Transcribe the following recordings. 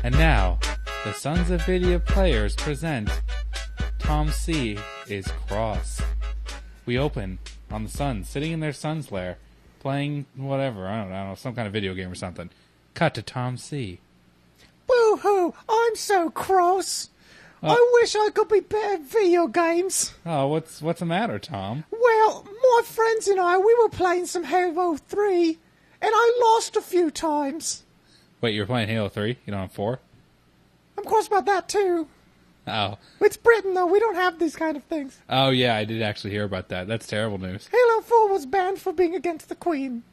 And now, the Sons of Vidya players present Tom C. is Cross. We open on the Suns, sitting in their Suns' lair, playing whatever, I don't know, some kind of video game or something. Cut to Tom C. Boo-hoo! I'm so cross. I wish I could be better at video games. Oh, what's the matter, Tom? Well, my friends and I, we were playing some Halo 3, and I lost a few times. Wait, you're playing Halo 3? You don't have 4? I'm cross about that, too. Oh. It's Britain, though. We don't have these kind of things. Oh, yeah, I did actually hear about that. That's terrible news. Halo 4 was banned for being against the Queen.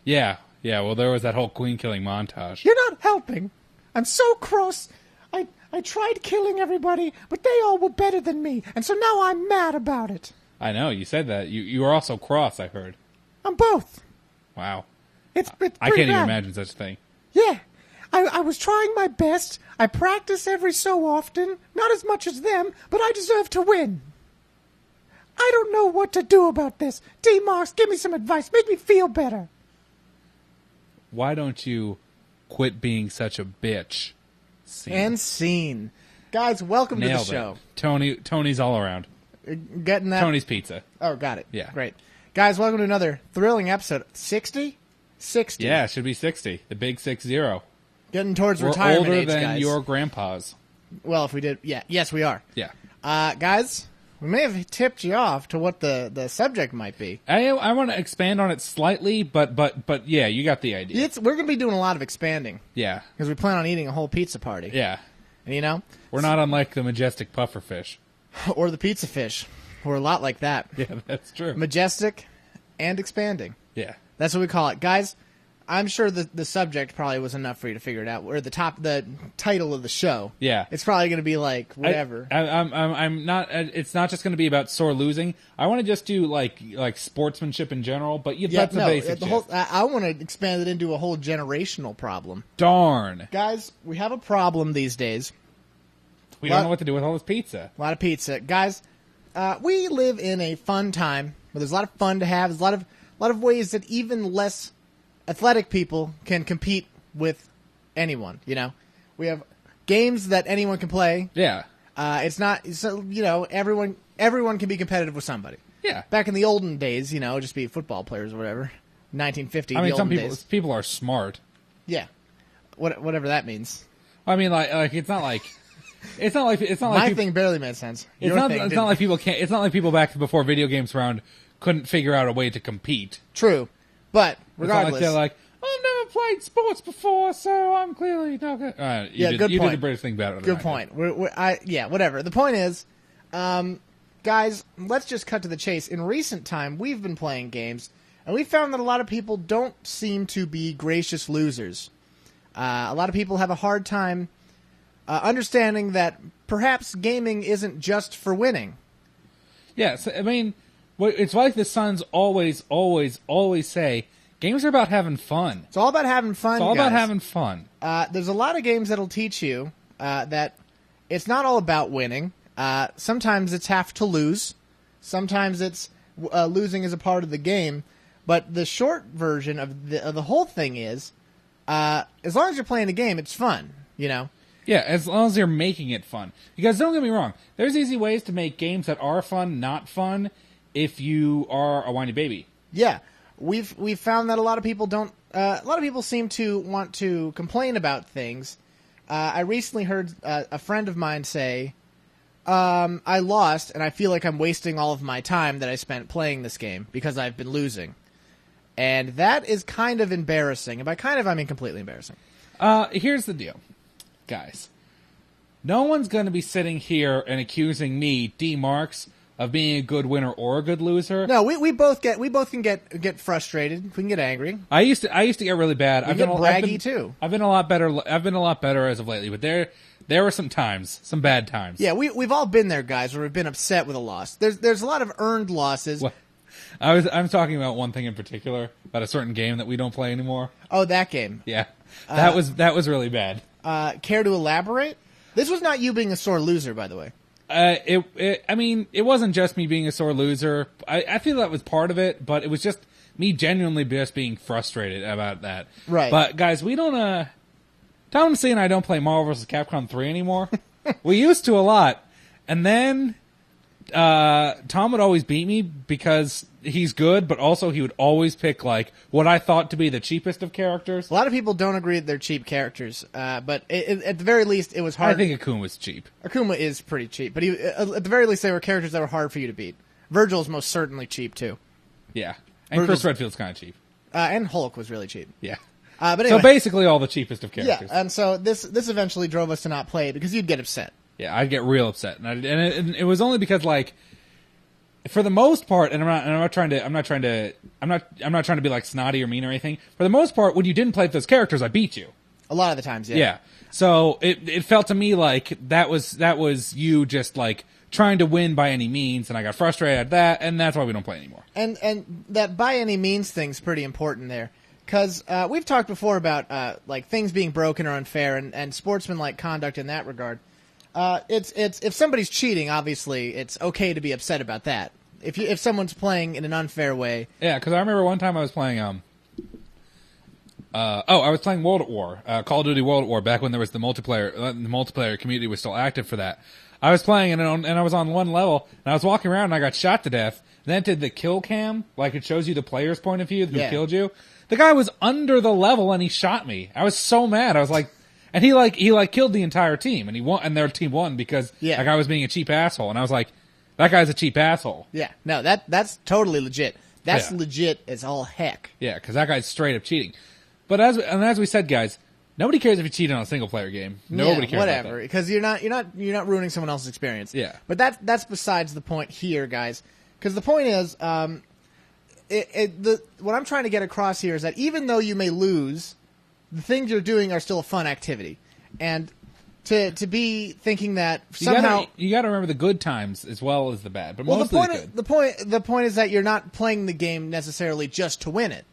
Yeah, well, there was that whole Queen-killing montage. You're not helping. I'm so cross. I tried killing everybody, but they all were better than me, and so now I'm mad about it. I know, you said that. You were also cross, I heard. I'm both. Wow. It's pretty I can't bad. even imagine such a thing. Yeah. I was trying my best. I practice every so often. Not as much as them, but I deserve to win. I don't know what to do about this. D-Marks, give me some advice. Make me feel better. Why don't you quit being such a bitch? Scene. And scene. Guys, welcome Nailed to the show. Tony's all around. Getting that? Tony's Pizza. Oh, got it. Yeah. Great. Guys, welcome to another thrilling episode. 60? 60. Yeah, it should be 60. The big 60. Getting towards We're retirement older age, than guys. your grandpas. Well, if we did, yeah. Yes, we are. Yeah. Guys, we may have tipped you off to what the subject might be. I want to expand on it slightly, but yeah, you got the idea. We're going to be doing a lot of expanding. Yeah. Because we plan on eating a whole pizza party. Yeah. You know? We're not unlike the majestic pufferfish. Or the pizza fish. We're a lot like that. Yeah, that's true. Majestic and expanding. Yeah. That's what we call it. Guys, I'm sure the subject probably was enough for you to figure it out. Or the title of the show. Yeah. It's probably going to be like, whatever. I'm not, it's not just going to be about sore losing. I want to just do like sportsmanship in general, but that's the basic shit. I want to expand it into a whole generational problem. Darn. Guys, we have a problem these days. We don't know what to do with all this pizza. A lot of pizza. Guys, we live in a fun time where there's a lot of fun to have. There's a lot of ways that even less athletic people can compete with anyone, you know? We have games that anyone can play. Yeah. It's not, so, you know, everyone can be competitive with somebody. Yeah. Back in the olden days, you know, just be football players or whatever. 1950, I mean, some days. people are smart. Yeah. Whatever that means. I mean, like it's not like My thing barely made sense. It's not like people can't. It's not like people back before video games around couldn't figure out a way to compete. True, but It's not regardless, like they're like, I've never played sports before, so I'm clearly not good. Good point. You did the British thing better. Good point. Whatever. The point is, guys, let's just cut to the chase. In recent time, we've been playing games, and we found that a lot of people don't seem to be gracious losers. A lot of people have a hard time understanding that perhaps gaming isn't just for winning. Yeah, so, I mean, it's like the Suns always say, games are about having fun. It's all about having fun, It's all guys. about having fun. There's a lot of games that'll teach you that it's not all about winning. Sometimes it's have to lose. Sometimes it's losing is a part of the game. But the short version of the whole thing is, as long as you're playing a game, it's fun, you know? Yeah, as long as you're making it fun. Because don't get me wrong, there's easy ways to make games that are fun not fun if you are a whiny baby. Yeah, we've found that a lot of people don't. A lot of people seem to want to complain about things. I recently heard a friend of mine say, "I lost, and I feel like I'm wasting all of my time that I spent playing this game because I've been losing," and that is kind of embarrassing. And by kind of, I mean completely embarrassing. Here's the deal. Guys, no one's going to be sitting here and accusing me, D-Marks, of being a good winner or a good loser. No, we both can get frustrated. We can get angry. I used to get really bad. I've been braggy too. I've been a lot better as of lately, but there were some times, some bad times. Yeah, we've all been there, guys, where we've been upset with a loss. There's a lot of earned losses. Well, I'm talking about one thing in particular, about a certain game that we don't play anymore. Oh, that game. Yeah. That was really bad. Care to elaborate? This was not you being a sore loser, by the way. I mean, it wasn't just me being a sore loser. I feel that was part of it, but it was just me genuinely just being frustrated about that. Right. But guys, we don't Tom C and I don't play Marvel vs. Capcom 3 anymore. We used to a lot. And then Tom would always beat me because he's good, but also he would always pick like what I thought to be the cheapest of characters. A lot of people don't agree that they're cheap characters, but at the very least, it was hard. I think Akuma's cheap. Akuma is pretty cheap, but at the very least, they were characters that were hard for you to beat. Virgil's most certainly cheap, too. Yeah. And Chris Redfield's kind of cheap. And Hulk was really cheap. Yeah. But anyway, so basically all the cheapest of characters. Yeah, and so this eventually drove us to not play it because you'd get upset. Yeah, I'd get real upset. And it was only because, like, for the most part, and I'm not trying to be like snotty or mean or anything. For the most part, when you didn't play with those characters, I beat you. A lot of the times, yeah. Yeah. So it felt to me like that was you just like trying to win by any means, and I got frustrated at that, and that's why we don't play anymore. And that by any means thing's pretty important there, because we've talked before about like things being broken or unfair, and sportsmanlike conduct in that regard. It's if somebody's cheating, obviously it's okay to be upset about that. If someone's playing in an unfair way, yeah. Because I remember one time I was playing I was playing World at War, Call of Duty World at War, back when there was the multiplayer. The multiplayer community was still active for that. I was playing and I was on one level, and I was walking around and I got shot to death. And then it did the kill cam, like it shows you the player's point of view who killed you. The guy was under the level and he shot me. I was so mad. I was like, and he killed the entire team, and he won, and their team won because that guy was being a cheap asshole. And I was like, that guy's a cheap asshole. Yeah, no, that's totally legit. That's legit as all heck. Yeah, because that guy's straight up cheating. But as we said, guys, nobody cares if you cheat on a single player game. Nobody cares. Whatever, because you're not ruining someone else's experience. Yeah. But that's besides the point here, guys. Because the point is, what I'm trying to get across here is that even though you may lose, the things you're doing are still a fun activity, and to be thinking that somehow you got to remember the good times as well as the bad. But mostly the point is that you're not playing the game necessarily just to win it.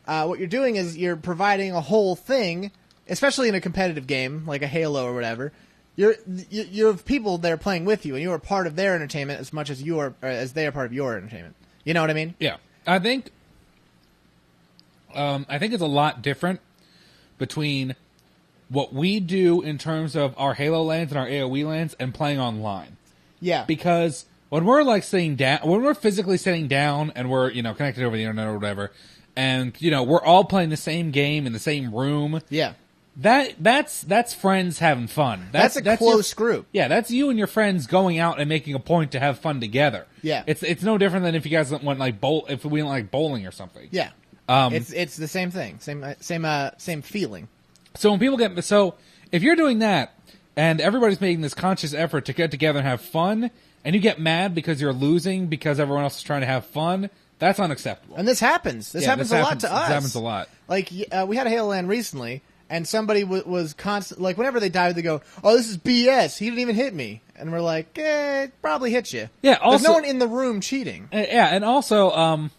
What you're doing is you're providing a whole thing, especially in a competitive game like a Halo or whatever. You have people there playing with you, and you are part of their entertainment as much as they are part of your entertainment. You know what I mean? Yeah, I think it's a lot different between what we do in terms of our Halo lanes and our AoE lanes and playing online. Yeah, because when we're like sitting down, when we're physically sitting down and we're connected over the internet or whatever. And, we're all playing the same game in the same room. Yeah. That's friends having fun. That's a close group. Yeah, that's you and your friends going out and making a point to have fun together. Yeah. It's no different than if you guys went like if we went like bowling or something. Yeah. It's the same thing. Same feeling. So when people if you're doing that and everybody's making this conscious effort to get together and have fun, and you get mad because you're losing because everyone else is trying to have fun, that's unacceptable. And this happens. This happens a lot to us. This happens a lot. Like, we had a Halo LAN recently, and somebody was constant. Like, whenever they died, they go, "Oh, this is BS. He didn't even hit me." And we're like, it probably hit you. Yeah. Also, there's no one in the room cheating. Yeah, and also,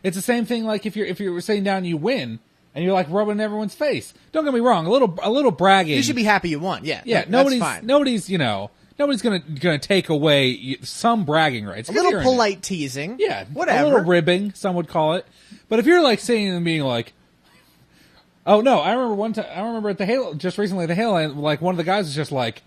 it's the same thing. Like if you're sitting down, and you win, and you're like rubbing everyone's face. Don't get me wrong. A little bragging. You should be happy you won. Yeah. Yeah. That's fine. Nobody's gonna take away some bragging rights. A little polite teasing. Yeah, whatever. A little ribbing, some would call it. But if you're like sitting and being like, "Oh no," I remember at the Halo, just recently at the Halo, like one of the guys was just like,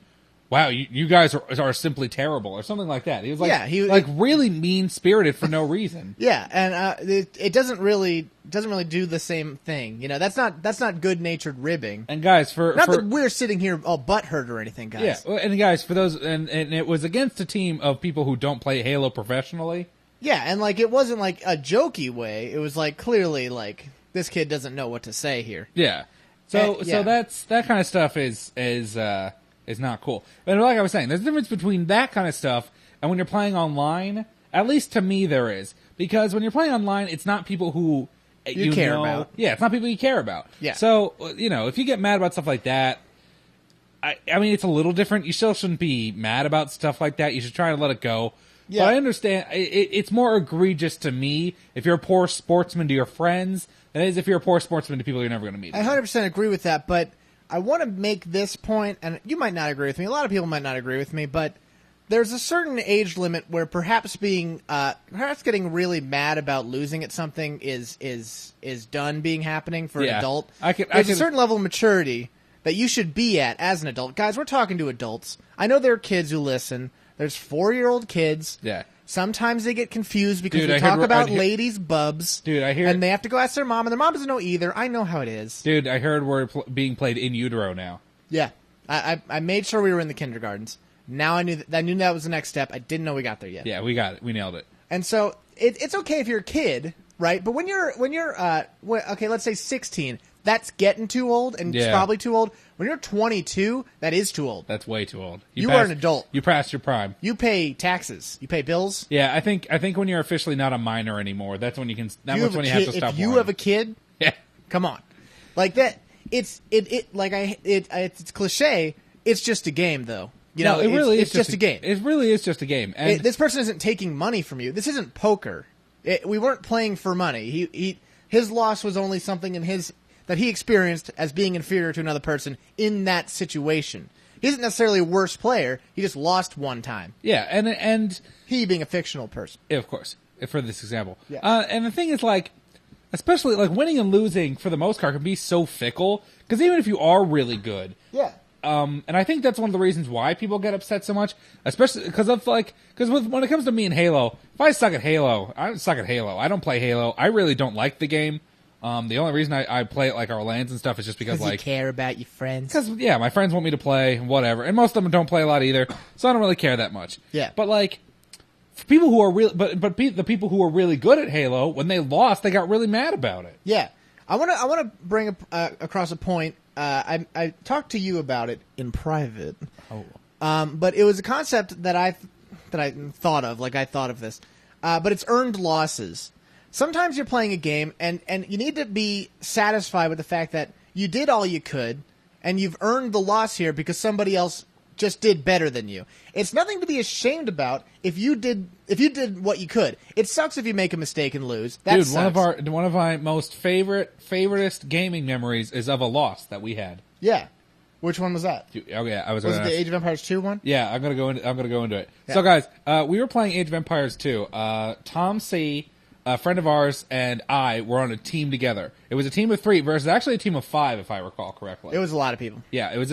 "Wow, you guys are simply terrible," or something like that. He was like, really mean spirited for no reason. Yeah, and it doesn't really do the same thing. That's not good natured ribbing. And guys, that we're sitting here all butthurt or anything, guys. Yeah, and guys, for those, and it was against a team of people who don't play Halo professionally. Yeah, and like it wasn't like a jokey way. It was like clearly like this kid doesn't know what to say here. Yeah. So that kind of stuff is not cool. But like I was saying, there's a difference between that kind of stuff and when you're playing online. At least to me, there is, because when you're playing online, it's not people who you care about. Yeah, it's not people you care about. Yeah. So if you get mad about stuff like that, I mean, it's a little different. You still shouldn't be mad about stuff like that. You should try to let it go. Yeah. But I understand it's more egregious to me if you're a poor sportsman to your friends than it is if you're a poor sportsman to people you're never going to meet. I 100% agree with that, but I want to make this point, and you might not agree with me. A lot of people might not agree with me, but there's a certain age limit where perhaps getting really mad about losing at something is done being happening for an adult. There's a certain level of maturity that you should be at as an adult. Guys, we're talking to adults. I know there are kids who listen. There's 4-year-old kids. Yeah. Sometimes they get confused because Dude, we talk about ladies' bubs. Dude, I hear... And they have to go ask their mom, and their mom doesn't know either. I know how it is. Dude, I heard we're being played in utero now. Yeah. I made sure we were in the kindergartens. Now I knew that was the next step. I didn't know we got there yet. Yeah, we got it. We nailed it. And so it's okay if you're a kid, right? But when you're okay, let's say 16, that's getting too old, and it's probably too old. When you're 22, that is too old. That's way too old. You are an adult. You passed your prime. You pay taxes. You pay bills. Yeah, I think when you're officially not a minor anymore, that's when you can. That's when you have to stop. If you have a kid, yeah, come on, like that. It's cliche. It's just a game, though. You know, it really is just a game. It really is just a game. And this person isn't taking money from you. This isn't poker. We weren't playing for money. His loss was only something that he experienced as being inferior to another person in that situation. He isn't necessarily a worse player. He just lost one time. Yeah, and he being a fictional person. Yeah, of course, for this example. Yeah. And the thing is, like, especially like winning and losing for the most part can be so fickle because even if you are really good, yeah. And I think that's one of the reasons why people get upset so much, especially because when it comes to me and Halo, if I suck at Halo, I suck at Halo. I don't play Halo. I really don't like the game. The only reason I play it like our LANs and stuff is just because like you care about your friends. Because my friends want me to play whatever, and most of them don't play a lot either, so I don't really care that much. Yeah, but like for people who are real, but the people who are really good at Halo, when they lost, they got really mad about it. Yeah, I want to bring across a point. I talked to you about it in private. Oh, but it was a concept that I thought of. Like I thought of this, but it's earned losses. Sometimes you're playing a game, and you need to be satisfied with the fact that you did all you could, and you've earned the loss here because somebody else just did better than you. It's nothing to be ashamed about if you did what you could. It sucks if you make a mistake and lose. That dude, sucks. one of my most favoritist gaming memories is of a loss that we had. Yeah. Which one was that? Dude, oh yeah, was it the Age of Empires 2 one? Yeah, I'm gonna go into it. Yeah. So guys, we were playing Age of Empires 2. Tom C, a friend of ours, and I were on a team together. It was a team of 3 versus actually a team of 5, if I recall correctly. It was a lot of people. Yeah, it was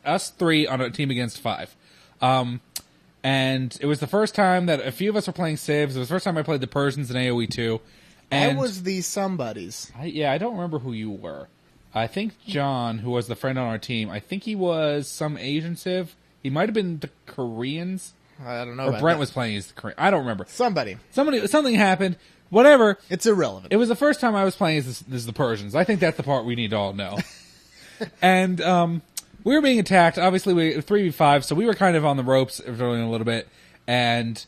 us 3 on a team against 5. And it was the first time that a few of us were playing Civs. It was the first time I played the Persians in AoE 2. And I was the somebodies. I don't remember who you were. I think John, who was the friend on our team, I think he was some Asian Civ. He might have been the Koreans. I don't know. Or Brent was playing as the Korean. I don't remember. Something happened. Whatever. It's irrelevant. It was the first time I was playing as the Persians. I think that's the part we need to all know. And we were being attacked. Obviously, we 3v5, so we were kind of on the ropes a little bit. And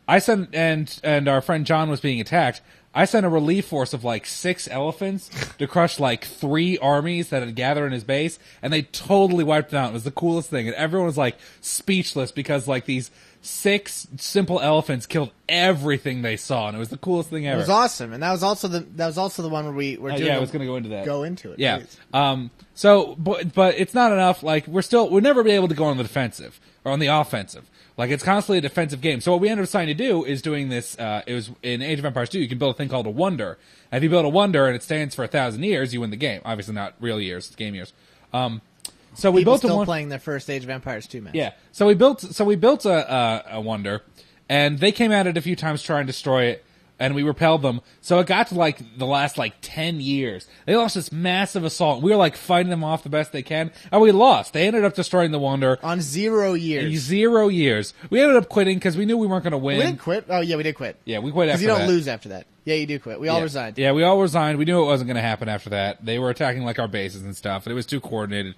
I sent and our friend John was being attacked. I sent a relief force of like 6 elephants to crush like 3 armies that had gathered in his base, and they totally wiped them out. It was the coolest thing, and everyone was like speechless because like these 6 simple elephants killed everything they saw, and it was the coolest thing ever. It was awesome, and that was also the one where we were doing. Yeah, I was going to go into that. Go into it. Yeah. Please. So, but it's not enough. Like we'll never be able to go on the defensive or on the offensive. Like, it's constantly a defensive game. So what we ended up deciding to do is doing this, it was in Age of Empires 2, you can build a thing called a wonder. And if you build a wonder and it stands for 1,000 years, you win the game. Obviously not real years, it's game years. So we built still playing their first Age of Empires 2 match. Yeah. So we built a wonder, and they came at it a few times trying to destroy it, and we repelled them. So it got to like the last like 10 years. They launched this massive assault. We were like fighting them off the best they can, and we lost. They ended up destroying the wonder on 0 years. 0 years. We ended up quitting because we knew we weren't going to win. We didn't quit. Oh yeah, we did quit. Yeah, we quit after that. Because you don't lose after that. Yeah, you do quit. We all resigned. Yeah, we all resigned. We knew it wasn't going to happen after that. They were attacking like our bases and stuff, and it was too coordinated.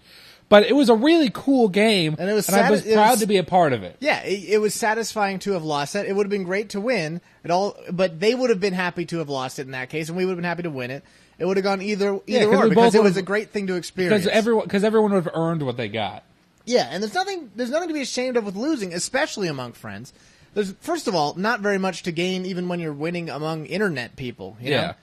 But it was a really cool game, and I was proud to be a part of it. Yeah, it was satisfying to have lost it. It would have been great to win it all, but they would have been happy to have lost it in that case, and we would have been happy to win it. It would have gone either or because it was a great thing to experience. Because everyone would have earned what they got. Yeah, and there's nothing to be ashamed of with losing, especially among friends. There's first of all not very much to gain even when you're winning among internet people. You know?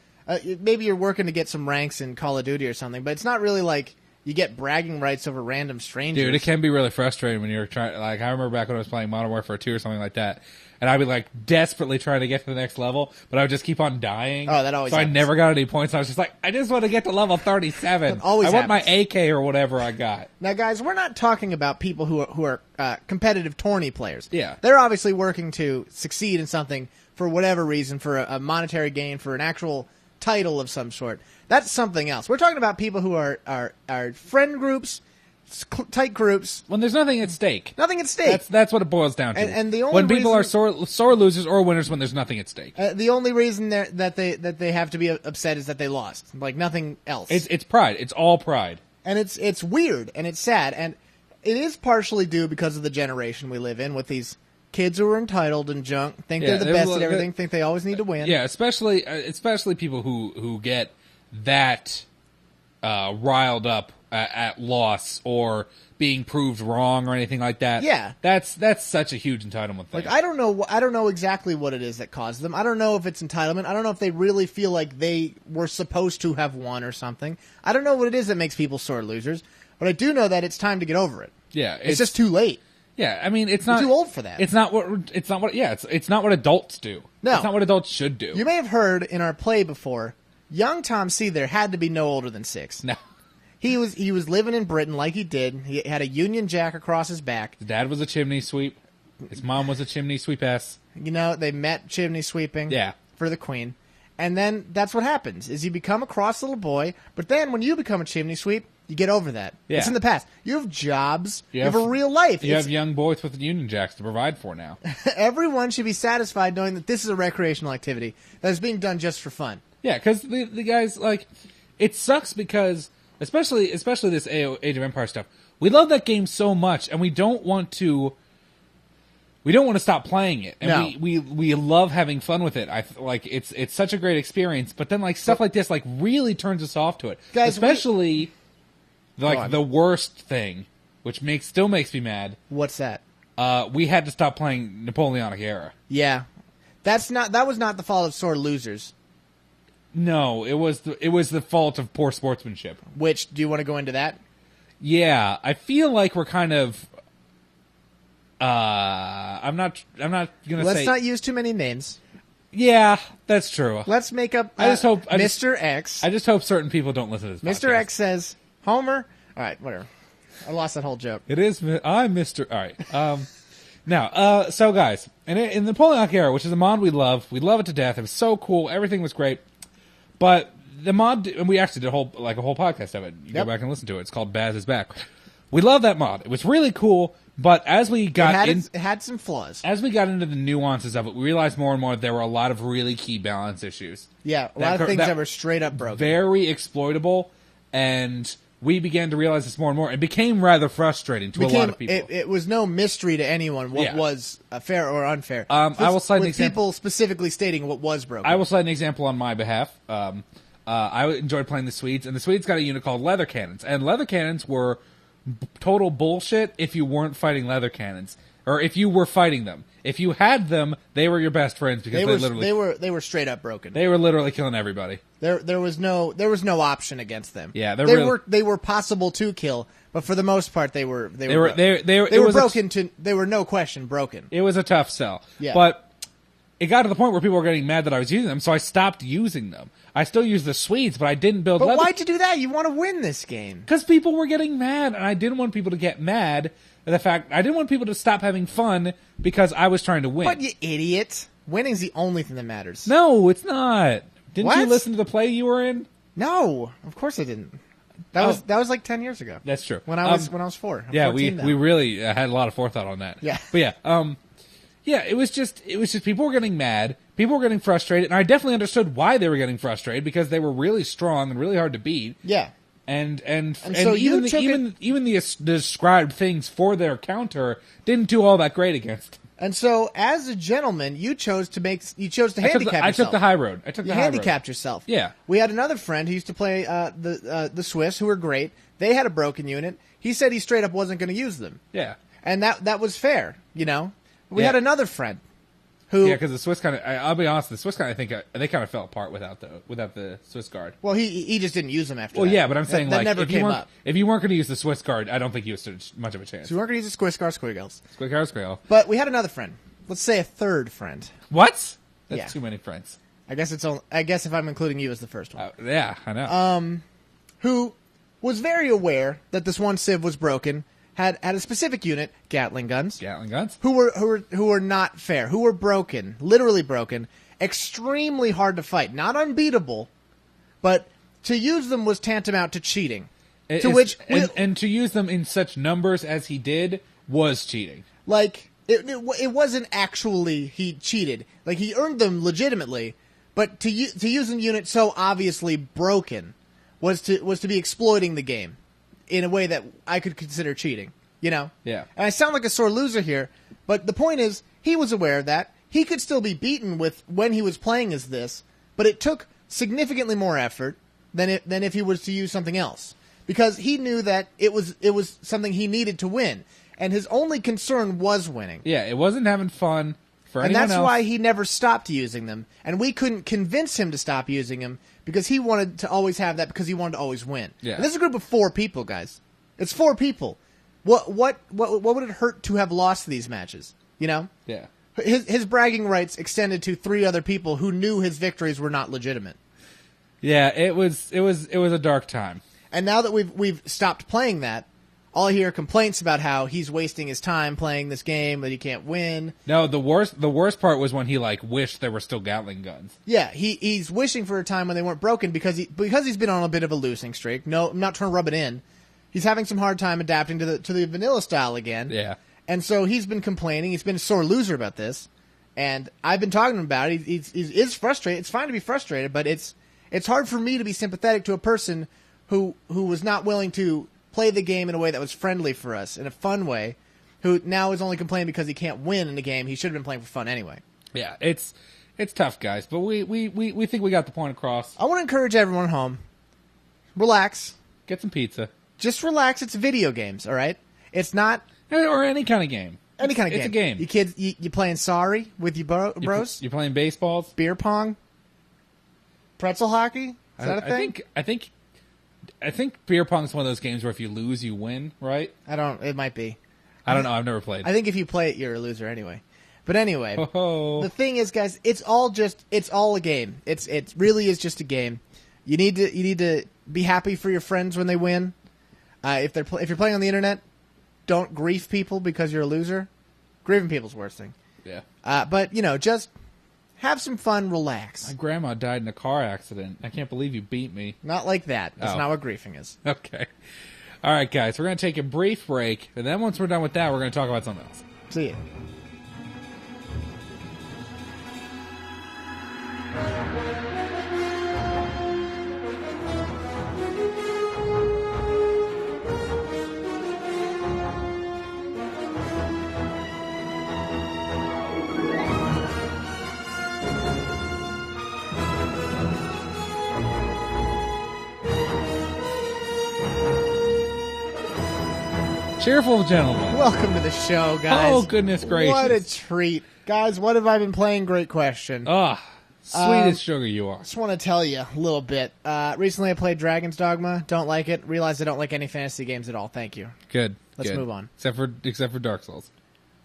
Maybe you're working to get some ranks in Call of Duty or something, but it's not really like you get bragging rights over random strangers. Dude, it can be really frustrating when you're trying. Like, I remember back when I was playing Modern Warfare 2 or something like that, and I'd be like desperately trying to get to the next level, but I would just keep on dying. Oh, that always So happens. I never got any points. I was just like, I just want to get to level 37. Always I want my happens. AK or whatever I got. Now, guys, we're not talking about people who are competitive tourney players. Yeah. They're obviously working to succeed in something for whatever reason, for a monetary gain, for an actual title of some sort. That's something else. We're talking about people who are friend groups, tight groups. When there's nothing at stake. Nothing at stake. That's what it boils down to. And the only when people reason- are sore losers or winners when there's nothing at stake. The only reason that they have to be upset is that they lost. Like, nothing else. It's pride. It's all pride. And it's weird, and it's sad, and it is partially due because of the generation we live in with these kids who are entitled and junk, think they're the best at everything, think they always need to win. Yeah, especially people who get that riled up at loss or being proved wrong or anything like that. Yeah. That's such a huge entitlement thing. Like, I don't know exactly what it is that caused them. I don't know if it's entitlement. I don't know if they really feel like they were supposed to have won or something. I don't know what it is that makes people sore losers, but I do know that it's time to get over it. Yeah, It's just too late. Yeah, I mean, it's not too old for that. It's not what adults do. No. It's not what adults should do. You may have heard in our play before, young Tom C. there had to be no older than 6. No. He was living in Britain like he did. He had a Union Jack across his back. His dad was a chimney sweep. His mom was a chimney sweepess. You know, they met chimney sweeping Yeah. for the Queen. And then that's what happens, is you become a cross little boy, but then when you become a chimney sweep, you get over that. Yeah. It's in the past. You have jobs. You have have- a real life. You have young boys with Union Jacks to provide for now. Everyone should be satisfied knowing that this is a recreational activity that is being done just for fun. Yeah, because the guys, like, it sucks because, especially this Age of Empires stuff, we love that game so much, and we don't want to stop playing it. And No. we love having fun with it. It's such a great experience, but then, like, stuff like this, like, really turns us off to it. Guys, especially, Go on. the worst thing, which still makes me mad, What's that? we had to stop playing Napoleonic Era. Yeah. That was not the fault of sore losers. No, it was the fault of poor sportsmanship. Which, do you want to go into that? Yeah, I feel like we're kind of. I'm not gonna say. Let's not use too many names. Yeah, that's true. Let's make up I just hope- Mr. X. I just hope certain people don't listen to this. Mr. podcast. X says, Homer. All right, whatever. I lost that whole joke. It is. I'm Mr. All right. Now, so guys, in the Napoleonic Era, which is a mod we love it to death. It was so cool. Everything was great. But the mod, and we actually did a whole podcast of it. You Yep. go back and listen to it. It's called Baz is Back. We love that mod. It was really cool. But as we got It had some flaws. as we got into the nuances of it, we realized more and more that there were a lot of really key balance issues. Yeah, a lot of things that were straight up broken. Very exploitable, and we began to realize this more and more. It became rather frustrating to a lot of people. It was no mystery to anyone what Yeah. was fair or unfair. I will cite an with example. people specifically stating what was broken. I will cite an example on my behalf. I enjoyed playing the Swedes, and the Swedes got a unit called leather cannons, and leather cannons were total bullshit if you weren't fighting leather cannons, or if you were fighting them. If you had them, they were your best friends because they were straight up broken. they were literally killing everybody. There was no option against them. Yeah, they were possible to kill, but for the most part they were broken. They were no question broken. It was a tough sell. Yeah. But it got to the point where people were getting mad that I was using them, so I stopped using them. I still use the Swedes, but I didn't build But leather. why'd you do that? You want to win this game. Because people were getting mad, and I didn't want people to get mad at the fact I didn't want people to stop having fun because I was trying to win. But you idiot. Winning's the only thing that matters. No, it's not. Didn't you What? listen to the play you were in? No, of course I didn't. That was like 10 years ago. That's true. When I was 4. I'm Yeah, 14 now. we really had a lot of forethought on that. Yeah. But yeah, it was just people were getting mad, people were getting frustrated, and I definitely understood why they were getting frustrated because they were really strong and really hard to beat. Yeah. And so you took even the described things for their counter didn't do all that great against them. And so, as a gentleman, you chose to handicap yourself. I took the high road. You handicapped yourself. Yeah. We had another friend who used to play the Swiss, who were great. They had a broken unit. He said he straight up wasn't going to use them. Yeah. And that was fair, you know? We Yeah. had another friend who Yeah, because the Swiss kind of, I'll be honest, the Swiss kind of think they kind of fell apart without the Swiss guard. Well, he just didn't use them after Well, that. yeah, but I'm saying, that like, never if came up. you weren't going to use the Swiss guard, I don't think you stood much of a chance. So we weren't going to use the Swiss guard squiggles. Squiggle. But we had another friend. Let's say a third friend. What? That's Yeah. too many friends. I guess if I'm including you as the first one. Yeah, I know. Who was very aware that this one Civ was broken, had a specific unit, Gatling guns, who were not fair, who were broken, literally broken, extremely hard to fight, not unbeatable, but to use them was tantamount to cheating. And to use them in such numbers as he did was cheating. Like it wasn't actually he cheated, like he earned them legitimately, but to use a unit so obviously broken was to be exploiting the game in a way that I could consider cheating, you know? Yeah. And I sound like a sore loser here, but the point is, he was aware of that. He could still be beaten when he was playing as this, but it took significantly more effort than if he was to use something else. Because he knew that it was something he needed to win. And his only concern was winning. Yeah, it wasn't having fun for anyone else. And that's why he never stopped using them. And we couldn't convince him to stop using them because he wanted to always have that because he wanted to always win. Yeah. And this is a group of 4 people, guys. It's 4 people. What would it hurt to have lost these matches? You know? Yeah. His bragging rights extended to 3 other people who knew his victories were not legitimate. Yeah, it was a dark time. And now that we've stopped playing that, all I hear are complaints about how he's wasting his time playing this game, that he can't win. No, the worst part was when he wished there were still Gatling guns. Yeah, he's wishing for a time when they weren't broken because he's been on a bit of a losing streak. No, I'm not trying to rub it in. He's having some hard time adapting to the vanilla style again. Yeah. And so he's been complaining. He's been a sore loser about this. And I've been talking to him about it. He's frustrated. It's fine to be frustrated, but it's hard for me to be sympathetic to a person who was not willing to play the game in a way that was friendly for us, in a fun way, who now is only complaining because he can't win in the game. He should have been playing for fun anyway. Yeah, it's tough, guys, but we think we got the point across. I want to encourage everyone at home. Relax. Get some pizza. Just relax. It's video games, all right? It's not... Or any kind of game. Any kind of game. It's a game. You kids, you playing Sorry with your bros? You're playing baseballs? Beer pong? Pretzel hockey? Is that a thing? I think beer pong is one of those games where if you lose, you win, right? It might be. I don't know. I've never played. I think if you play it, you're a loser anyway. But anyway, the thing is, guys, it's all a game. It really is just a game. You need to be happy for your friends when they win. If you're playing on the internet, don't grief people because you're a loser. Grieving people's the worst thing. Yeah. But just have some fun, relax. My grandma died in a car accident. I can't believe you beat me. Not like that. That's not what griefing is. Okay. All right, guys. We're going to take a brief break, and then once we're done with that, we're going to talk about something else. See ya. Cheerful gentlemen. Welcome to the show, guys. Oh, goodness gracious. What a treat. Guys, what have I been playing? Great question. Ah, sweet as sugar you are. Just want to tell you a little bit. Recently I played Dragon's Dogma. Don't like it. Realized I don't like any fantasy games at all. Thank you. Good. Let's good. move on. Except for Dark Souls.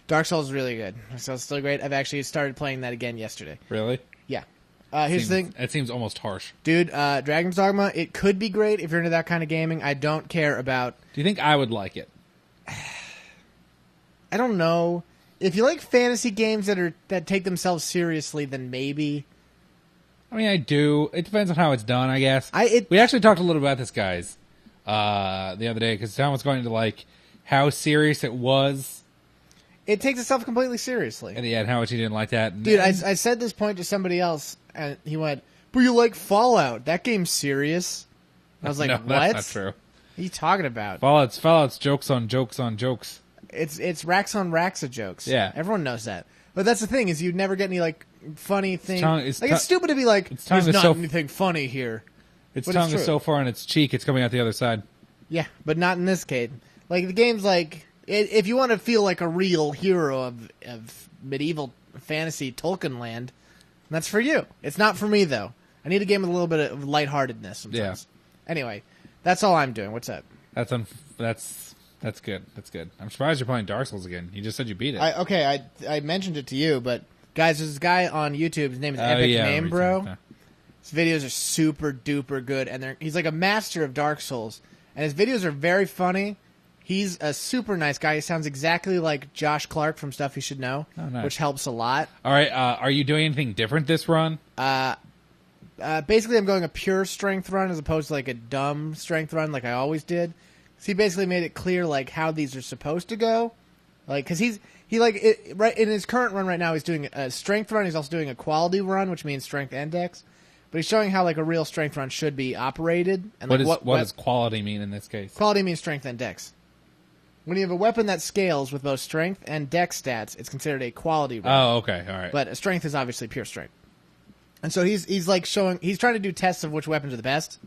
Dark Souls is really good. Dark Souls is still great. I've actually started playing that again yesterday. Really? Yeah. Here's the thing. It seems almost harsh. Dude, Dragon's Dogma, it could be great if you're into that kind of gaming. I don't care about... Do you think I would like it? I don't know. If you like fantasy games that take themselves seriously, then maybe. I mean, I do. It depends on how it's done, I guess. We actually talked a little about this, guys, the other day, because Tom was going into, how serious it was. It takes itself completely seriously. And how much he didn't like that. Dude, I said this point to somebody else, and he went, but you like Fallout. That game's serious. I was like, no, what? That's not true. What are you talking about? Fallout's jokes on jokes on jokes. It's racks on racks of jokes. Yeah. Everyone knows that. But that's the thing, is you never get any, funny thing. It's stupid to be there's not anything funny here. Its tongue is so far in its cheek, it's coming out the other side. Yeah, but not in this case. The game's if you want to feel like a real hero of medieval fantasy Tolkien land. And that's for you. It's not for me, though. I need a game with a little bit of lightheartedness sometimes. Yeah. Anyway, that's all I'm doing. What's up? That's good. That's good. I'm surprised you're playing Dark Souls again. You just said you beat it. I mentioned it to you, but guys, there's this guy on YouTube. His name is Epic Name Bro. His videos are super duper good, and he's like a master of Dark Souls. And his videos are very funny. He's a super nice guy. He sounds exactly like Josh Clark from Stuff You Should Know, which helps a lot. All right, are you doing anything different this run? Basically, I'm going a pure strength run as opposed to like a dumb strength run like I always did. So he basically made it clear like how these are supposed to go, like because right in his current run right now he's doing a strength run. He's also doing a quality run, which means strength and dex. But he's showing how like a real strength run should be operated. And what does quality mean in this case? Quality means strength and dex. When you have a weapon that scales with both strength and dex stats, it's considered a quality run. Oh, okay, all right. But a strength is obviously pure strength. And so he's like showing, he's trying to do tests of which weapons are the best.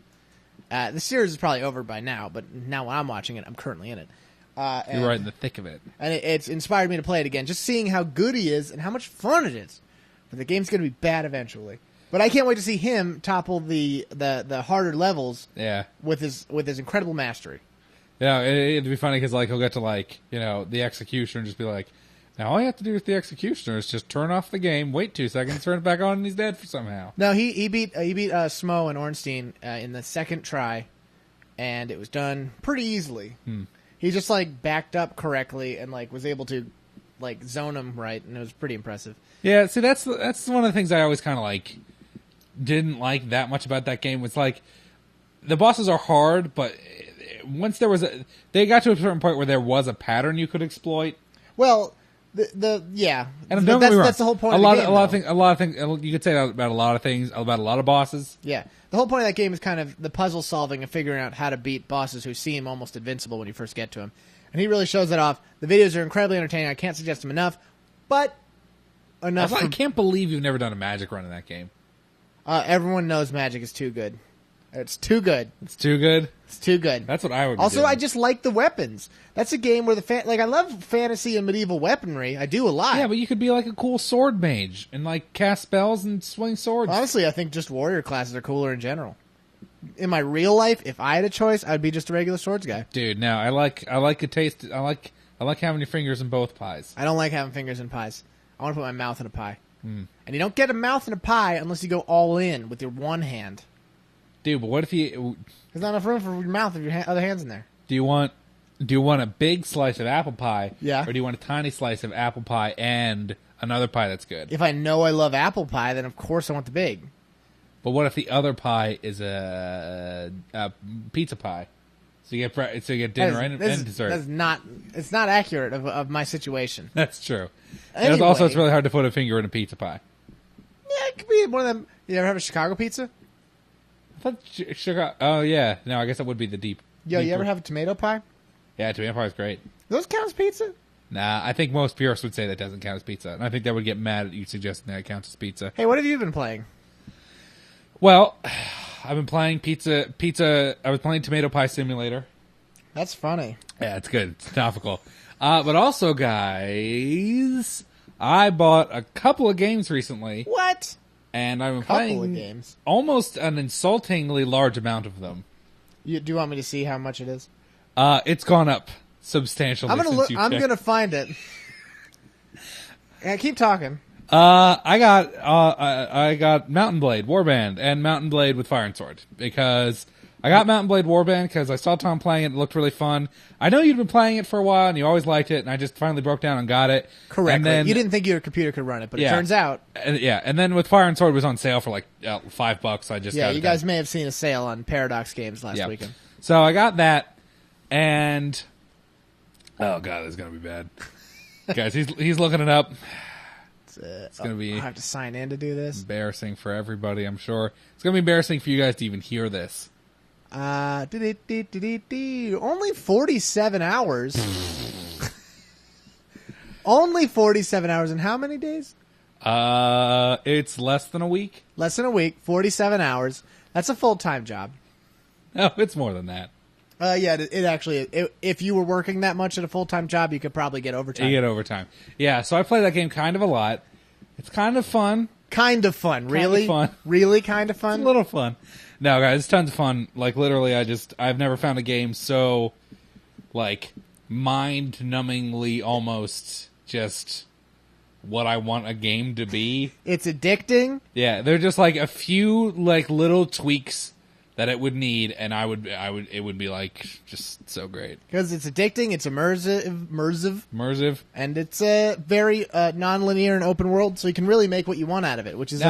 The series is probably over by now, but now when I'm watching it, I'm currently in it. You're right in the thick of it. And it's inspired me to play it again, just seeing how good he is and how much fun it is. But the game's going to be bad eventually. But I can't wait to see him topple the harder levels. Yeah. With his incredible mastery. Yeah, it'd be funny because like he'll get to like the executioner and just be like, now all you have to do with the executioner is just turn off the game, wait 2 seconds, turn it back on, and he's dead for somehow. No, he beat Smo and Ornstein in the second try, and it was done pretty easily. He just like backed up correctly and like was able to like zone him right, and it was pretty impressive. Yeah, see that's one of the things I always kind of like didn't like that much about that game. Was like the bosses are hard, but once they got to a certain point where there was a pattern you could exploit. Well, yeah, and that's the whole point. A lot of things. You could say that about a lot of things, about a lot of bosses. Yeah, the whole point of that game is kind of the puzzle solving and figuring out how to beat bosses who seem almost invincible when you first get to them. And he really shows that off. The videos are incredibly entertaining. I can't suggest them enough, but enough. I can't believe you've never done a magic run in that game. Everyone knows magic is too good. It's too good. It's too good? It's too good. That's what I would be Also, doing. I just like the weapons. That's a game where I love fantasy and medieval weaponry. I do a lot. Yeah, but you could be like a cool sword mage and like cast spells and swing swords. Honestly, I think just warrior classes are cooler in general. In my real life, if I had a choice, I'd be just a regular swords guy. Dude, no, I like a taste. I like having your fingers in both pies. I don't like having fingers in pies. I want to put my mouth in a pie. And you don't get a mouth in a pie unless you go all in with your one hand. Dude, but what if you... There's not enough room for your mouth if your other hand's in there. Do you want a big slice of apple pie? Yeah. Or do you want a tiny slice of apple pie and another pie that's good? If I know I love apple pie, then of course I want the big. But what if the other pie is a pizza pie? So you get dinner and dessert. It's not accurate of my situation. That's true. Anyway, and also, it's really hard to put a finger in a pizza pie. Yeah, it could be one of them. You ever have a Chicago pizza? I thought Chicago. Oh yeah, no, I guess that would be the deep. Yo, you ever have a tomato pie? Yeah, tomato pie is great. Those count as pizza? Nah, I think most purists would say that doesn't count as pizza, and I think they would get mad at you suggesting that it counts as pizza. Hey, what have you been playing? Well, I've been playing pizza. I was playing Tomato Pie Simulator. That's funny. Yeah, it's good. It's topical. But also, guys, I bought a couple of games recently. What? And I've been playing games. Almost an insultingly large amount of them. Do you want me to see how much it is? It's gone up substantially. I'm gonna find it. Yeah, keep talking. I got Mountain Blade Warband and Mountain Blade with Fire and Sword because I got Mountain Blade Warband because I saw Tom playing it. It looked really fun. I know you'd been playing it for a while and you always liked it, and I just finally broke down and got it. Correctly. And then, you didn't think your computer could run it, but it turns out. And then with Fire and Sword, it was on sale for like $5. I just got it. You guys may have seen a sale on Paradox Games last weekend. So I got that, and oh god, it's gonna be bad, guys. He's looking it up. It's gonna be. I have to sign in to do this. Embarrassing for everybody, I'm sure. It's gonna be embarrassing for you guys to even hear this. Only 47 hours. Only 47 hours in how many days? It's less than a week. Less than a week, 47 hours. That's a full-time job. No, it's more than that. Yeah, it actually, if you were working that much at a full-time job, you could probably get overtime. You get overtime. Yeah, so I play that game kind of a lot. It's kind of fun. Kind of fun, really? Kind of fun. Really kind of fun? It's a little fun. No, guys, it's tons of fun. Like, literally, I've never found a game so, like, mind-numbingly almost just what I want a game to be. It's addicting. Yeah, they're just, like, a few, like, little tweaks that it would need, and it would be, like, just so great. Because it's addicting, it's immersive, and it's very non-linear and open world, so you can really make what you want out of it, which is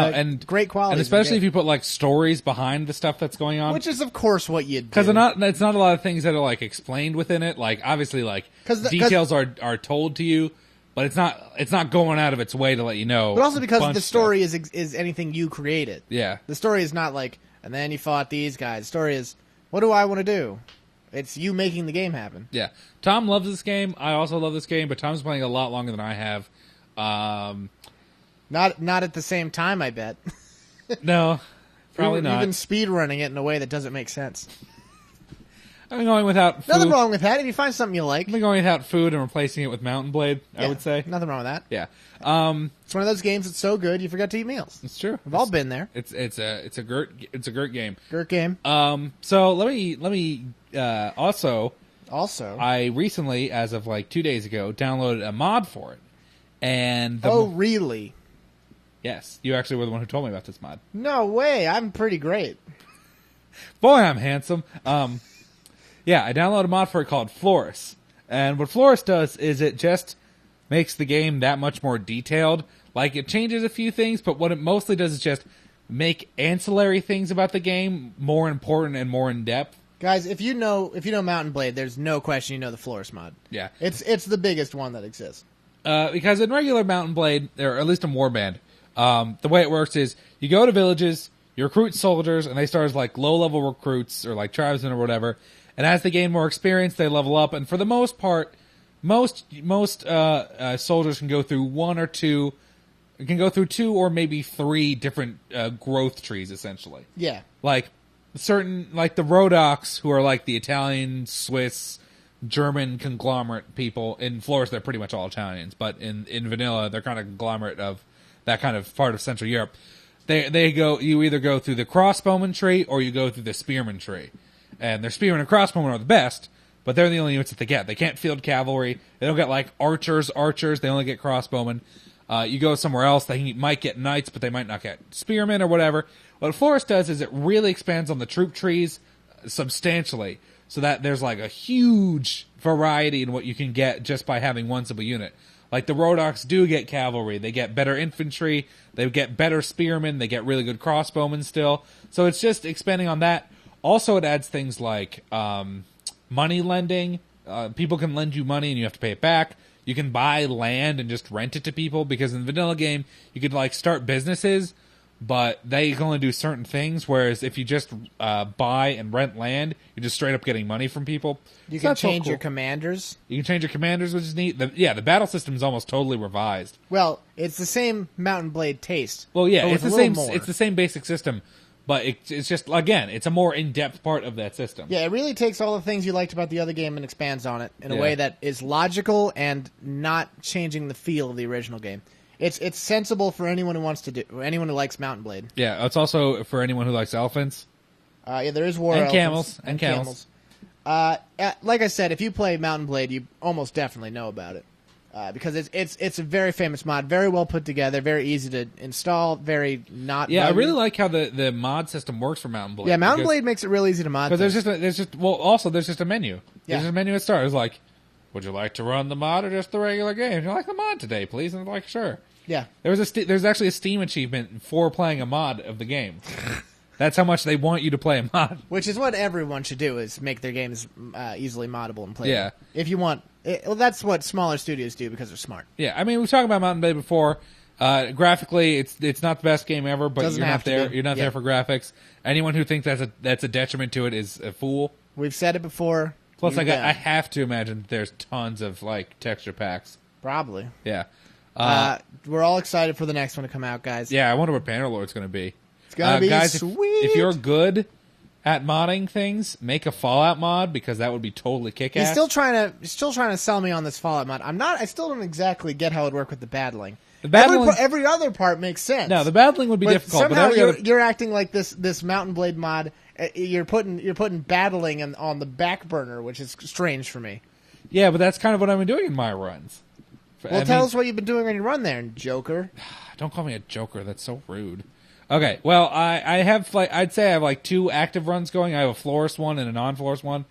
great quality. And especially if you put, like, stories behind the stuff that's going on. Which is, of course, what you'd do. Because it's not a lot of things that are, like, explained within it. Like, obviously, like, details are told to you, but it's not going out of its way to let you know. But also because the story is anything you created. Yeah. The story is not like, and then you fought these guys. The story is, what do I want to do? It's you making the game happen. Yeah. Tom loves this game. I also love this game, but Tom's playing a lot longer than I have. Not at the same time, I bet. No, probably not. You've been speedrunning it in a way that doesn't make sense. I've been going without food. Nothing wrong with that. If you find something you like. I've been going without food and replacing it with Mountain Blade, I would say. Nothing wrong with that. Yeah. It's one of those games that's so good you forgot to eat meals. It's true. We've all been there. It's a great game. Great game. So let me also I recently, as of like 2 days ago, downloaded a mod for it. And really? Yes, you actually were the one who told me about this mod. No way! I'm pretty great. Boy, I'm handsome. Yeah, I downloaded a mod for it called Floris. And what Floris does is it just makes the game that much more detailed. Like, it changes a few things, but what it mostly does is just make ancillary things about the game more important and more in-depth. Guys, if you know Mountain Blade, there's no question you know the Floris mod. Yeah. It's the biggest one that exists. Because in regular Mountain Blade, or at least in Warband, the way it works is you go to villages, you recruit soldiers, and they start as like low-level recruits or like tribesmen or whatever. And as they gain more experience, they level up. And for the most part, most soldiers can go through two or maybe three different growth trees, essentially. Yeah. Like the Rhodoks, who are like the Italian, Swiss, German conglomerate people. In Floris, they're pretty much all Italians. But in vanilla, they're kind of conglomerate of that kind of part of Central Europe. You either go through the crossbowman tree or you go through the spearman tree. And their spearmen and crossbowmen are the best, but they're the only units that they get. They can't field cavalry. They don't get, like, archers. They only get crossbowmen. You go somewhere else, they might get knights, but they might not get spearmen or whatever. What Floris does is it really expands on the troop trees substantially, so that there's, like, a huge variety in what you can get just by having one simple unit. Like, the Rhodoks do get cavalry. They get better infantry. They get better spearmen. They get really good crossbowmen still. So it's just expanding on that. Also, it adds things like money lending. People can lend you money and you have to pay it back. You can buy land and just rent it to people, because in the vanilla game, you could like start businesses, but they can only do certain things, whereas if you just buy and rent land, you're just straight up getting money from people. You can change your commanders. You can change your commanders, which is neat. The battle system is almost totally revised. Well, it's the same Mountain Blade taste. Well, yeah, it's the same basic system. But it's just, again, it's a more in-depth part of that system. Yeah, it really takes all the things you liked about the other game and expands on it in a way that is logical and not changing the feel of the original game. It's sensible for anyone who likes Mountain Blade. Yeah, it's also for anyone who likes elephants. Yeah, there is war and elephants. camels. Like I said, if you play Mountain Blade, you almost definitely know about it. Because it's a very famous mod, very well put together, very easy to install, very not. Yeah, I really like how the mod system works for Mountain Blade. Yeah, Mountain Blade makes it real easy to mod. Because there's just a menu. Yeah. There's a menu at start. It's like, would you like to run the mod or just the regular game? Would you like the mod today, please? And I'm like, sure. Yeah. There's actually a Steam achievement for playing a mod of the game. That's how much they want you to play a mod. Which is what everyone should do, is make their games easily moddable and playable. Yeah. If you want... Well, that's what smaller studios do because they're smart. Yeah, I mean, we've talked about Mountain Blade before. Graphically, it's not the best game ever, but you're not there. You're not there for graphics. Anyone who thinks that's a detriment to it is a fool. We've said it before. Plus, I have to imagine that there's tons of like texture packs. Probably. Yeah. We're all excited for the next one to come out, guys. Yeah, I wonder what Bannerlord's going to be. It's going to be guys, sweet. If you're good at modding things, make a Fallout mod because that would be totally kick-ass. He's still trying to sell me on this Fallout mod. I still don't exactly get how it would work with the battling. Every other part makes sense. No, the battling would be difficult. Somehow you're acting like this Mountain Blade mod. You're putting battling on the back burner, which is strange for me. Yeah, but that's kind of what I've been doing in my runs. Well, tell us what you've been doing on your run there, Joker. Don't call me a Joker. That's so rude. Okay, well, I have I'd say I have like 2 active runs going. I have a Floris one and a non-Floris one.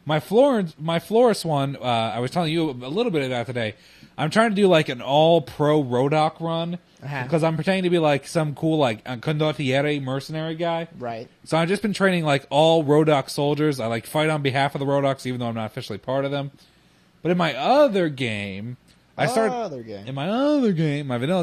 My Floris one, I was telling you a little bit about today. I'm trying to do like an all-pro Rodok run because I'm pretending to be like some cool like condottiere mercenary guy. Right. So I've just been training like all Rodok soldiers. I like fight on behalf of the Rodoks even though I'm not officially part of them. But in my other game... my vanilla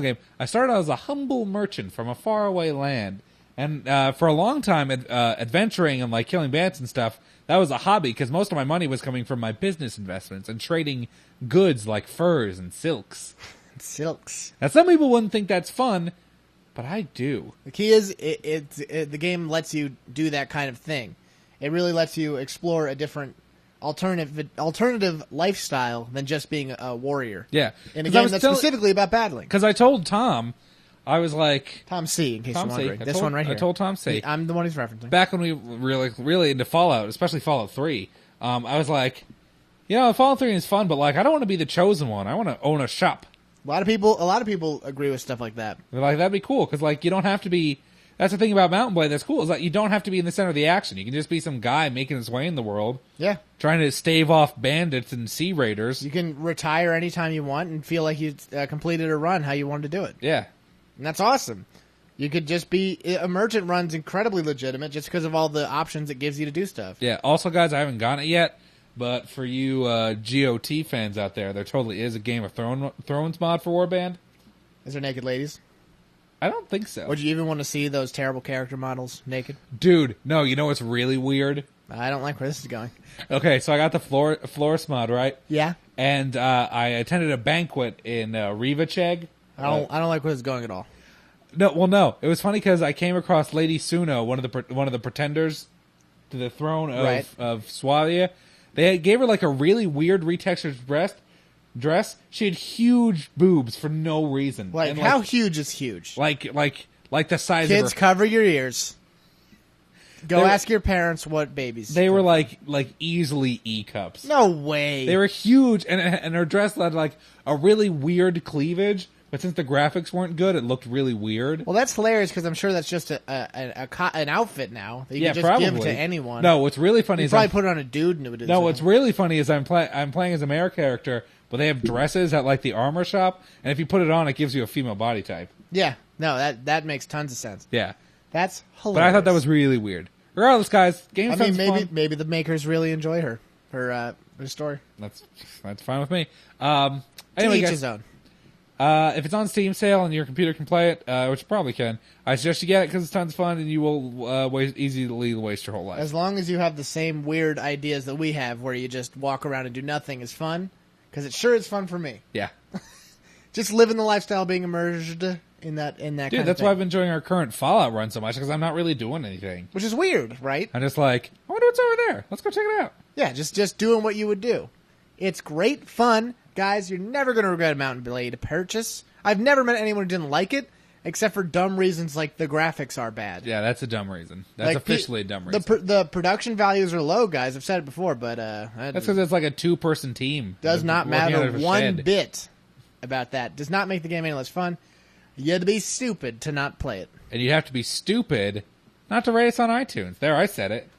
game, I started out as a humble merchant from a faraway land. And for a long time, adventuring and like killing bandits and stuff, that was a hobby because most of my money was coming from my business investments and trading goods like furs and silks. Now, some people wouldn't think that's fun, but I do. The key is the game lets you do that kind of thing. It really lets you explore a different alternative lifestyle than just being a warrior. Yeah. In a game that's specifically about battling. Because I told Tom, I was like... Tom C, in case you're wondering. This one right here. I told Tom C. I'm the one he's referencing. Back when we were really into Fallout, especially Fallout 3, I was like, Fallout 3 is fun, but like I don't want to be the chosen one. I want to own a shop. A lot of people agree with stuff like that. They're like, that'd be cool, because like you don't have to be... That's the thing about Mountain Blade that's cool, is that you don't have to be in the center of the action. You can just be some guy making his way in the world. Yeah. Trying to stave off bandits and sea raiders. You can retire anytime you want and feel like you completed a run how you wanted to do it. Yeah. And that's awesome. You could just be... A merchant run's incredibly legitimate just because of all the options it gives you to do stuff. Yeah. Also, guys, I haven't gotten it yet, but for you GOT fans out there totally is a Game of Thrones mod for Warband. Is there naked ladies? I don't think so. Would you even want to see those terrible character models naked? Dude, no, you know what's really weird? I don't like where this is going. Okay, so I got the Floris mod, right? Yeah. And I attended a banquet in Rivacheg. I don't like where this is going at all. No. It was funny because I came across Lady Suno, one of the pretenders to the throne of Swavia. They gave her like a really weird retextured dress. She had huge boobs for no reason. Like, and how huge is huge? Like the size of her... Kids, cover your ears. Go ask your parents what babies. They were like easily E cups. No way. They were huge, and her dress had like a really weird cleavage. But since the graphics weren't good, it looked really weird. Well, that's hilarious because I'm sure that's just an outfit now that you can just probably give to anyone. No, what's really funny is probably put it on a dude and it would do No, what's really funny is I'm playing as a male character, but they have dresses at like the armor shop, and if you put it on, it gives you a female body type. Yeah, no, that makes tons of sense. Yeah, that's hilarious. But I thought that was really weird. Regardless, guys, game sounds fun. Maybe the makers really enjoy her story. That's fine with me. Anyway, guys, each his own. If it's on Steam sale and your computer can play it, which you probably can, I suggest you get it because it's tons of fun and you will easily waste your whole life. As long as you have the same weird ideas that we have where you just walk around and do nothing is fun, because it sure is fun for me. Yeah. Just living the lifestyle, being immersed in that Dude, kind of thing. that's why I've been enjoying our current Fallout run so much, because I'm not really doing anything. Which is weird, right? I'm just like, I wonder what's over there. Let's go check it out. Yeah, just doing what you would do. It's great fun. Guys, you're never going to regret a Mountain Blade purchase. I've never met anyone who didn't like it, except for dumb reasons like the graphics are bad. Yeah, that's a dumb reason. That's officially a dumb reason. The production values are low, guys. I've said it before, but... that's because it's like a two-person team. Does not matter one bit about that. Does not make the game any less fun. You had to be stupid to not play it. And you have to be stupid not to rate us on iTunes. There, I said it.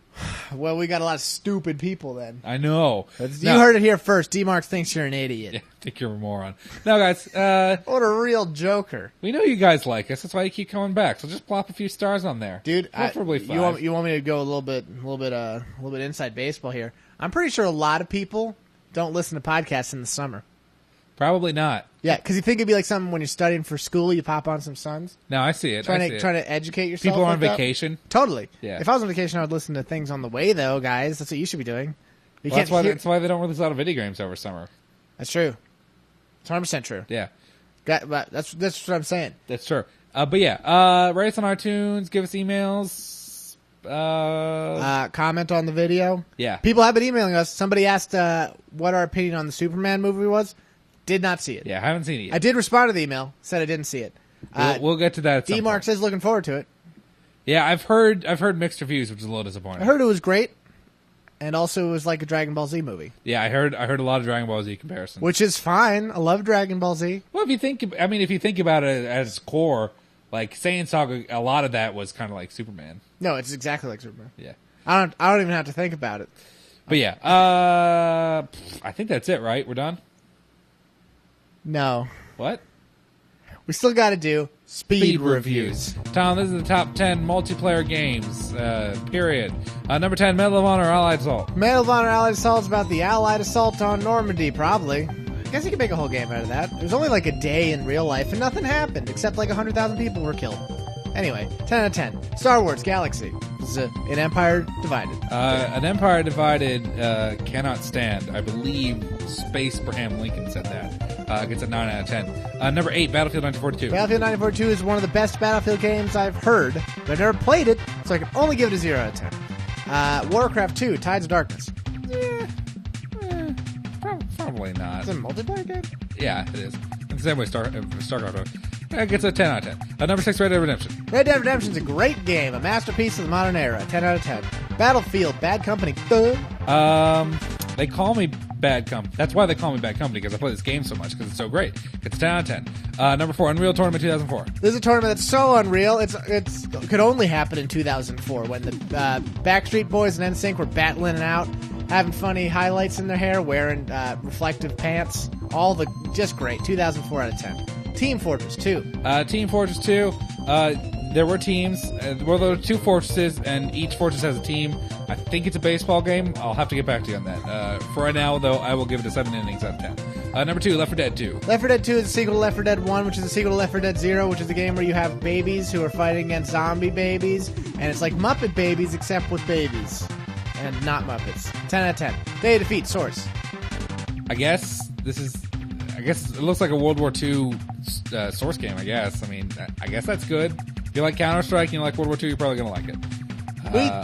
Well, we got a lot of stupid people then. I know. You heard it here first. D-Mark thinks you're an idiot. Yeah, I think you're a moron. No, guys. What a real joker. We know you guys like us. That's why you keep coming back. So just plop a few stars on there. Dude, preferably 5. You want me to go a little bit inside baseball here? I'm pretty sure a lot of people don't listen to podcasts in the summer. Probably not. Yeah, because you think it'd be like something when you're studying for school, you pop on some Suns. No, I see it. Trying to educate yourself. People are on vacation. Totally. Yeah. If I was on vacation, I would listen to things on the way, though, guys. That's what you should be doing. That's why they don't release a lot of video games over summer. That's true. It's 100% true. Yeah. That's what I'm saying. That's true. But yeah, rate us on iTunes, give us emails, comment on the video. Yeah. People have been emailing us. Somebody asked what our opinion on the Superman movie was. Did not see it. Yeah, I haven't seen it yet. I did respond to the email. Said I didn't see it. We'll get to that at some D-Mark point. says looking forward to it. Yeah, I've heard mixed reviews, which is a little disappointing. I heard it was great, and also it was like a Dragon Ball Z movie. Yeah, I heard a lot of Dragon Ball Z comparisons. Which is fine. I love Dragon Ball Z. Well, if you think about it at its core, like Saiyan Saga, a lot of that was kind of like Superman. No, it's exactly like Superman. Yeah. I don't even have to think about it. But yeah, I think that's it, right? We're done? No. What? We still got to do speed reviews. Tom, this is the top 10 multiplayer games, period. Number 10, Medal of Honor Allied Assault. Medal of Honor Allied Assault is about the Allied assault on Normandy, probably. I guess you could make a whole game out of that. It was only like a day in real life, and nothing happened, except like 100,000 people were killed. Anyway, 10 out of 10. Star Wars Galaxy. This is an Empire Divided. An Empire Divided cannot stand. I believe Space Abraham Lincoln said that. Gets a 9 out of 10. Number 8, Battlefield 1942. Battlefield 1942 is one of the best Battlefield games I've heard, but I've never played it, so I can only give it a 0 out of 10. Warcraft 2, Tides of Darkness. Probably not. It's a multiplayer game? Yeah, it is. In the same way StarCraft gets a 10 out of 10. Number 6, Red Dead Redemption. Red Dead Redemption is a great game, a masterpiece of the modern era. 10 out of 10. Battlefield, Bad Company. They call me Bad Company. That's why they call me Bad Company, because I play this game so much, because it's so great. It's 10 out of 10. Number 4, Unreal Tournament 2004. This is a tournament that's so unreal. It could only happen in 2004 when the Backstreet Boys and NSYNC were battling it out, having funny highlights in their hair, wearing reflective pants. Just great. 2004 out of 10. Team Fortress 2. Team Fortress 2. There were teams. Well, there were 2 fortresses, and each fortress has a team. I think it's a baseball game. I'll have to get back to you on that. For right now, though, I will give it a 7 innings out of 10. Number 2, Left 4 Dead 2. Left 4 Dead 2 is a sequel to Left 4 Dead 1, which is a sequel to Left 4 Dead 0, which is a game where you have babies who are fighting against zombie babies, and it's like Muppet Babies, except with babies. And not Muppets. 10 out of 10. Day of Defeat, Source. I guess it looks like a World War II Source game, I guess. I mean, I guess that's good. If you like Counter-Strike and you like World War II, you're probably going to like it.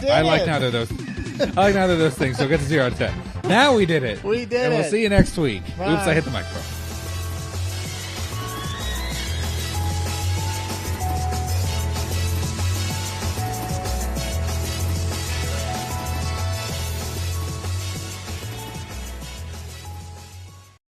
I like neither of those. I like neither of those things, so it gets a 0 out of 10. Now we did it. We did and it. We'll see you next week. Bye. Oops, I hit the microphone.